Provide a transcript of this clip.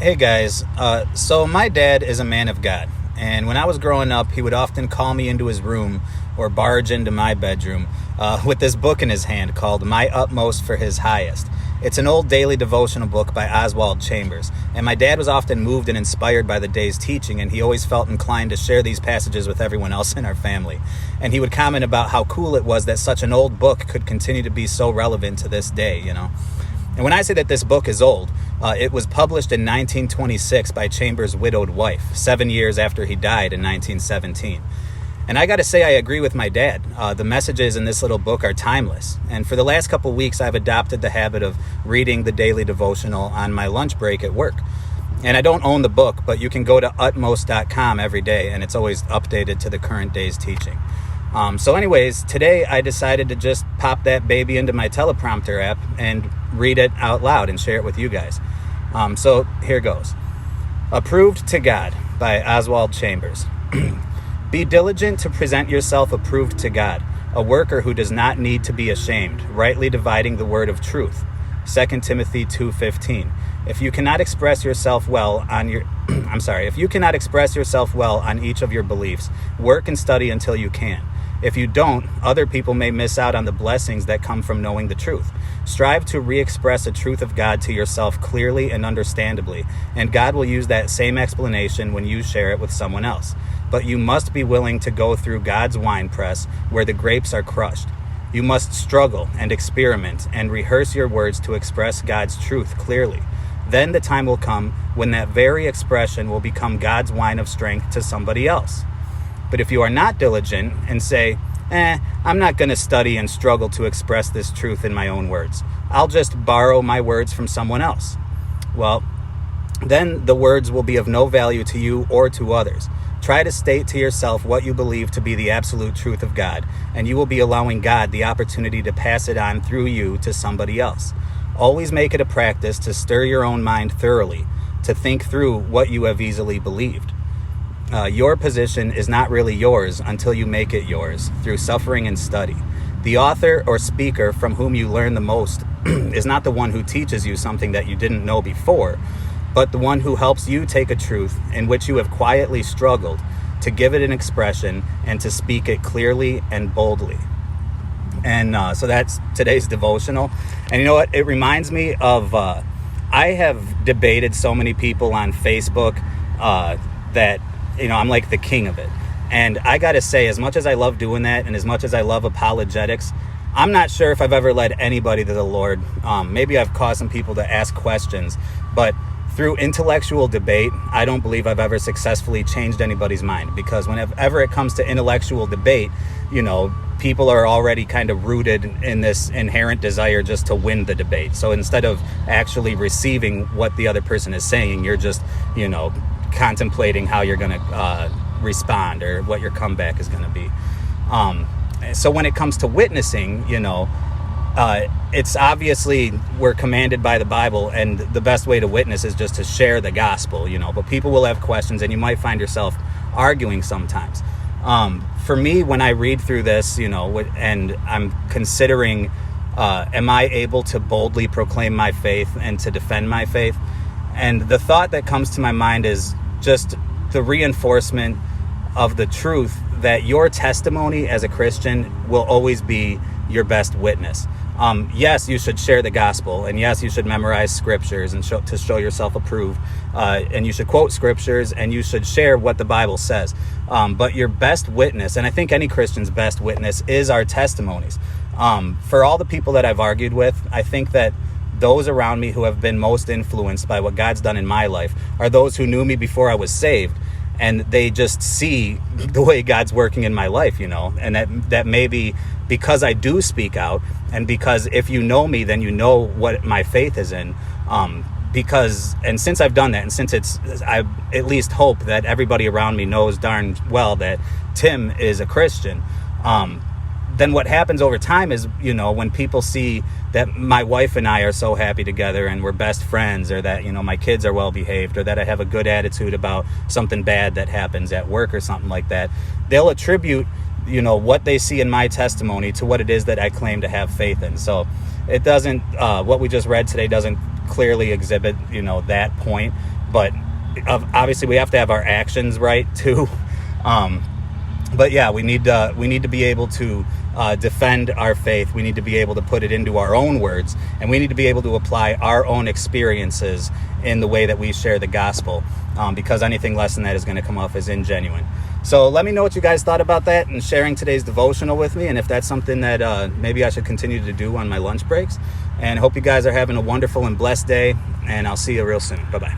Hey guys, so my dad is a man of God, and when I was growing up, he would often call me into his room or barge into my bedroom with this book in his hand called My Utmost for His Highest. It's an old daily devotional book by Oswald Chambers, and my dad was often moved and inspired by the day's teaching, and he always felt inclined to share these passages with everyone else in our family. And he would comment about how cool it was that such an old book could continue to be so relevant to this day, And when I say that this book is old, it was published in 1926 by Chambers' widowed wife, 7 years after he died in 1917. And I got to say, I agree with my dad. The messages in this little book are timeless. And for the last couple weeks, I've adopted the habit of reading the daily devotional on my lunch break at work. And I don't own the book, but you can go to utmost.com every day, and it's always updated to the current day's teaching. So anyways, today I decided to just pop that baby into my teleprompter app and read it out loud and share it with you guys. So here goes. Approved to God by Oswald Chambers. Be diligent to present yourself approved to God, a worker who does not need to be ashamed, rightly dividing the word of truth. 2 Timothy 2:15. If you cannot express yourself well on each of your beliefs, work and study until you can. If you don't, other people may miss out on the blessings that come from knowing the truth. Strive to re-express the truth of God to yourself clearly and understandably, and God will use that same explanation when you share it with someone else. But you must be willing to go through God's winepress where the grapes are crushed. You must struggle and experiment and rehearse your words to express God's truth clearly. Then the time will come when that very expression will become God's wine of strength to somebody else. But if you are not diligent and say, I'm not going to study and struggle to express this truth in my own words. I'll just borrow my words from someone else. Well, then the words will be of no value to you or to others. Try to state to yourself what you believe to be the absolute truth of God, and you will be allowing God the opportunity to pass it on through you to somebody else. Always make it a practice to stir your own mind thoroughly, to think through what you have easily believed. Your position is not really yours until you make it yours through suffering and study. The author or speaker from whom you learn the most is not the one who teaches you something that you didn't know before, but the one who helps you take a truth in which you have quietly struggled to give it an expression and to speak it clearly and boldly. And so that's today's devotional. And you know what? It reminds me of, I have debated so many people on Facebook that, I'm like the king of it. And I got to say, as much as I love doing that and as much as I love apologetics, I'm not sure if I've ever led anybody to the Lord. Maybe I've caused some people to ask questions, but through intellectual debate, I don't believe I've ever successfully changed anybody's mind, because whenever it comes to intellectual debate, people are already kind of rooted in this inherent desire just to win the debate. So instead of actually receiving what the other person is saying, you're just, contemplating how you're going to respond or what your comeback is going to be. So when it comes to witnessing, it's obviously we're commanded by the Bible, and the best way to witness is just to share the gospel, but people will have questions and you might find yourself arguing sometimes. For me, when I read through this, and I'm considering, am I able to boldly proclaim my faith and to defend my faith? And the thought that comes to my mind is just the reinforcement of the truth that your testimony as a Christian will always be your best witness. Yes, you should share the gospel, and yes, you should memorize scriptures and to show yourself approved, and you should quote scriptures, and you should share what the Bible says. But your best witness, and I think any Christian's best witness, is our testimonies. For all the people that I've argued with, I think that those around me who have been most influenced by what God's done in my life are those who knew me before I was saved, and they just see the way God's working in my life, and that maybe because I do speak out, and because if you know me, then you know what my faith is in, and since I've done that, and since I at least hope that everybody around me knows darn well that Tim is a Christian, then what happens over time is, when people see that my wife and I are so happy together and we're best friends, or that, my kids are well behaved, or that I have a good attitude about something bad that happens at work or something like that, they'll attribute, what they see in my testimony to what it is that I claim to have faith in. So it doesn't, what we just read today doesn't clearly exhibit, that point. but obviously we have to have our actions right too. But yeah, we need to be able to defend our faith. We need to be able to put it into our own words, and we need to be able to apply our own experiences in the way that we share the gospel, because anything less than that is going to come off as ingenuine. So let me know what you guys thought about that and sharing today's devotional with me, and if that's something that maybe I should continue to do on my lunch breaks. And hope you guys are having a wonderful and blessed day, and I'll see you real soon. Bye-bye.